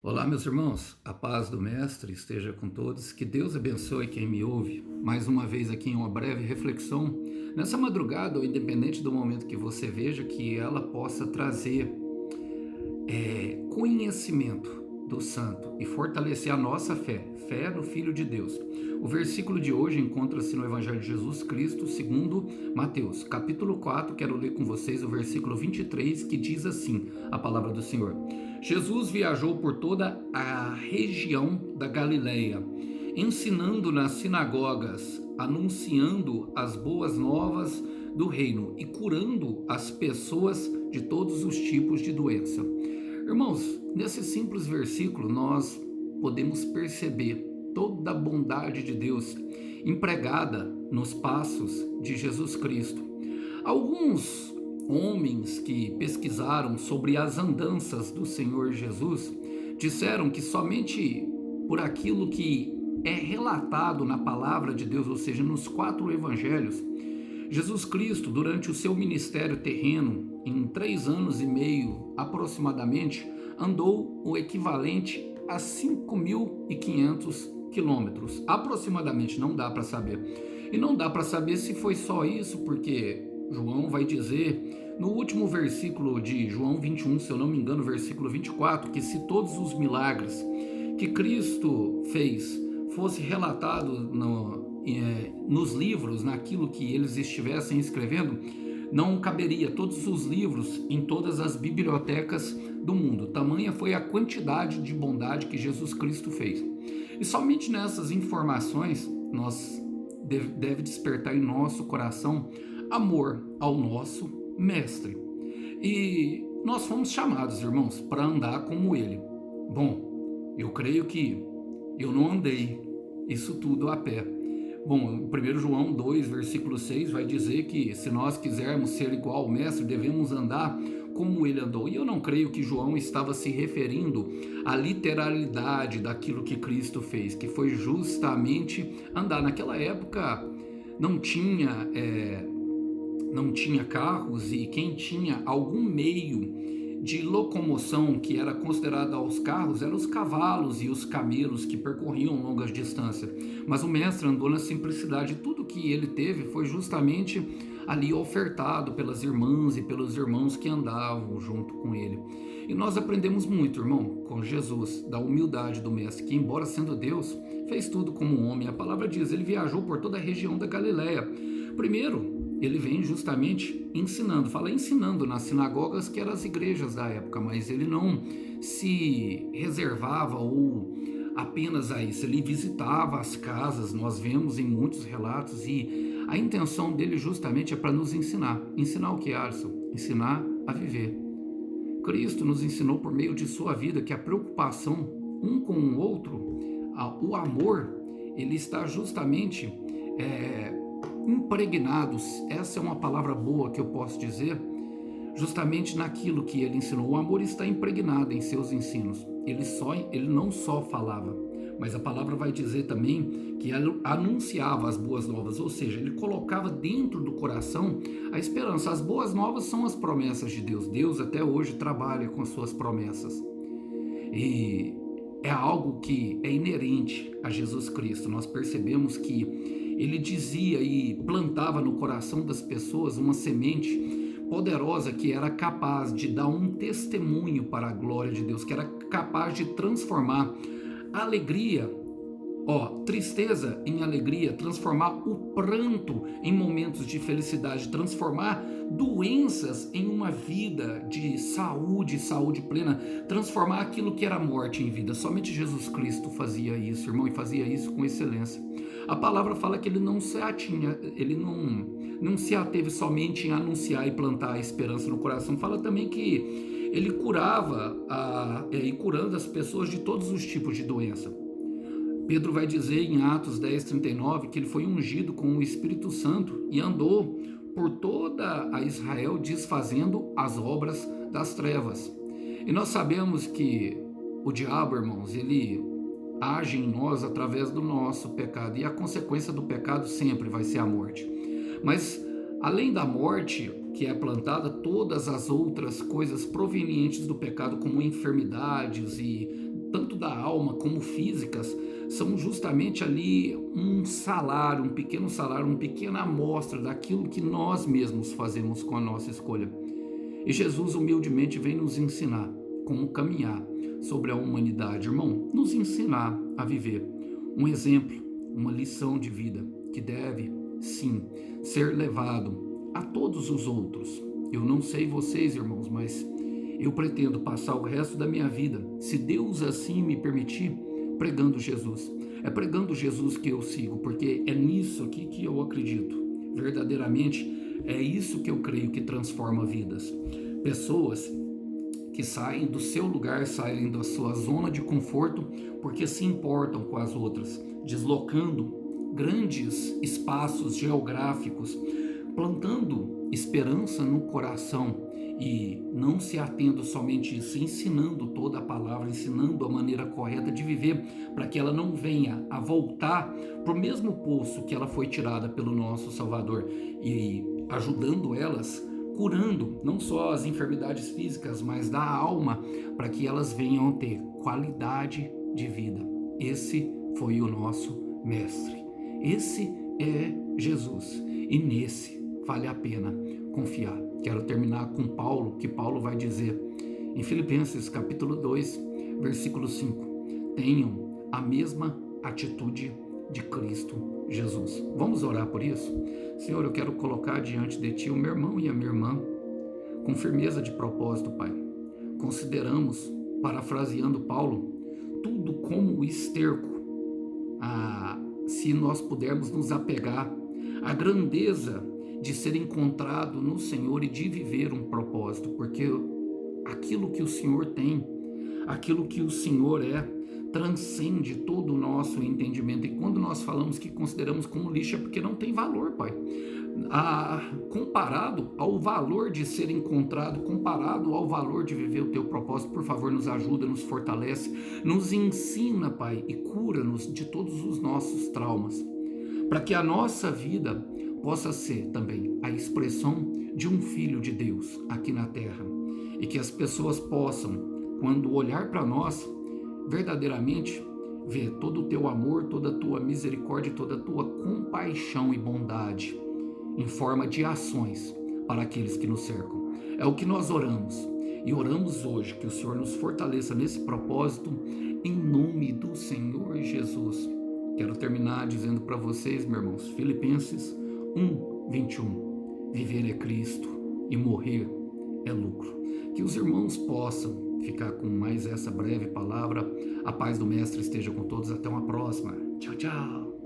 Olá, meus irmãos, a paz do Mestre esteja com todos, que Deus abençoe quem me ouve. Mais uma vez aqui em uma breve reflexão, nessa madrugada, ou independente do momento que você veja, que ela possa trazer conhecimento do Santo e fortalecer a nossa fé no Filho de Deus. O versículo de hoje encontra-se no Evangelho de Jesus Cristo, segundo Mateus, capítulo 4, quero ler com vocês o versículo 23, que diz assim, a palavra do Senhor. Jesus viajou por toda a região da Galileia, ensinando nas sinagogas, anunciando as boas novas do reino e curando as pessoas de todos os tipos de doença. Irmãos, nesse simples versículo nós podemos perceber toda a bondade de Deus empregada nos passos de Jesus Cristo. Alguns homens que pesquisaram sobre as andanças do Senhor Jesus disseram que somente por aquilo que é relatado na palavra de Deus, ou seja, nos 4 evangelhos, Jesus Cristo, durante o seu ministério terreno, em 3 anos e meio aproximadamente, andou o equivalente a 5.500 quilômetros. Aproximadamente, não dá para saber. E não dá para saber se foi só isso, porque João vai dizer no último versículo de João 21, se eu não me engano, versículo 24, que se todos os milagres que Cristo fez fosse relatado nos livros, naquilo que eles estivessem escrevendo, não caberia todos os livros em todas as bibliotecas do mundo. Tamanha foi a quantidade de bondade que Jesus Cristo fez. E somente nessas informações nós deve despertar em nosso coração amor ao nosso Mestre. E nós fomos chamados, irmãos, para andar como Ele. Bom, eu creio que eu não andei isso tudo a pé. Bom, 1 João 2, versículo 6 vai dizer que se nós quisermos ser igual ao Mestre, devemos andar como ele andou. E eu não creio que João estava se referindo à literalidade daquilo que Cristo fez, que foi justamente andar. Naquela época não tinha carros, e quem tinha algum meio de locomoção que era considerada aos carros eram os cavalos e os camelos que percorriam longas distâncias. Mas o Mestre andou na simplicidade. Tudo que ele teve foi justamente ali ofertado pelas irmãs e pelos irmãos que andavam junto com ele. E nós aprendemos muito, irmão, com Jesus, da humildade do Mestre, que embora sendo Deus, fez tudo como um homem. A palavra diz, ele viajou por toda a região da Galileia. Primeiro, ele vem justamente ensinando, fala ensinando nas sinagogas, que eram as igrejas da época, mas ele não se reservava ou apenas a isso, ele visitava as casas, nós vemos em muitos relatos, e a intenção dele justamente é para nos ensinar. Ensinar o que, Alisson? Ensinar a viver. Cristo nos ensinou por meio de sua vida que a preocupação um com o outro, o amor, ele está justamente impregnados, essa é uma palavra boa que eu posso dizer, justamente naquilo que ele ensinou. O amor está impregnado em seus ensinos. Ele não só falava, mas a palavra vai dizer também que anunciava as boas novas, ou seja, ele colocava dentro do coração a esperança. As boas novas são as promessas de Deus. Deus até hoje trabalha com as suas promessas. E é algo que é inerente a Jesus Cristo. Nós percebemos que ele dizia e plantava no coração das pessoas uma semente poderosa que era capaz de dar um testemunho para a glória de Deus, que era capaz de transformar a alegria, tristeza em alegria, transformar o pranto em momentos de felicidade, transformar doenças em uma vida de saúde plena, transformar aquilo que era morte em vida. Somente Jesus Cristo fazia isso, irmão, e fazia isso com excelência. A palavra fala que ele não se ateve somente em anunciar e plantar a esperança no coração. Fala também que ele curava e curando as pessoas de todos os tipos de doença. Pedro vai dizer em Atos 10:39 que ele foi ungido com o Espírito Santo e andou por toda a Israel desfazendo as obras das trevas. E nós sabemos que o diabo, irmãos, ele age em nós através do nosso pecado, e a consequência do pecado sempre vai ser a morte. Mas além da morte que é plantada, todas as outras coisas provenientes do pecado, como enfermidades e alma como físicas, são justamente ali um salário, um pequeno salário, uma pequena amostra daquilo que nós mesmos fazemos com a nossa escolha. E Jesus humildemente vem nos ensinar como caminhar sobre a humanidade, irmão, nos ensinar a viver um exemplo, uma lição de vida que deve, sim, ser levado a todos os outros. Eu não sei vocês, irmãos, mas eu pretendo passar o resto da minha vida, se Deus assim me permitir, pregando Jesus. É pregando Jesus que eu sigo, porque é nisso aqui que eu acredito. Verdadeiramente, é isso que eu creio que transforma vidas. Pessoas que saem do seu lugar, saem da sua zona de conforto, porque se importam com as outras, deslocando grandes espaços geográficos, plantando esperança no coração e não se atendo somente a isso, ensinando toda a palavra, ensinando a maneira correta de viver, para que ela não venha a voltar para o mesmo poço que ela foi tirada pelo nosso Salvador, e ajudando elas, curando não só as enfermidades físicas, mas da alma, para que elas venham a ter qualidade de vida. Esse foi o nosso mestre. Esse é Jesus, e nesse vale a pena confiar. Quero terminar com Paulo, que Paulo vai dizer em Filipenses capítulo 2, versículo 5: tenham a mesma atitude de Cristo Jesus. Vamos orar por isso? Senhor, eu quero colocar diante de Ti o meu irmão e a minha irmã, com firmeza de propósito, Pai. Consideramos, parafraseando Paulo, tudo como esterco, se nós pudermos nos apegar à grandeza de ser encontrado no Senhor e de viver um propósito, porque aquilo que o Senhor tem, aquilo que o Senhor é, transcende todo o nosso entendimento. E quando nós falamos que consideramos como lixo, é porque não tem valor, Pai. Comparado ao valor de ser encontrado, comparado ao valor de viver o Teu propósito, por favor, nos ajuda, nos fortalece, nos ensina, Pai, e cura-nos de todos os nossos traumas, para que a nossa vida possa ser também a expressão de um filho de Deus aqui na terra, e que as pessoas possam, quando olhar para nós, verdadeiramente ver todo o Teu amor, toda a Tua misericórdia, toda a Tua compaixão e bondade em forma de ações para aqueles que nos cercam. É o que nós oramos, e oramos hoje que o Senhor nos fortaleça nesse propósito, em nome do Senhor Jesus. Quero terminar dizendo para vocês, meus irmãos, Filipenses 1:21: viver é Cristo e morrer é lucro. Que os irmãos possam ficar com mais essa breve palavra. A paz do Mestre esteja com todos. Até uma próxima. Tchau, tchau.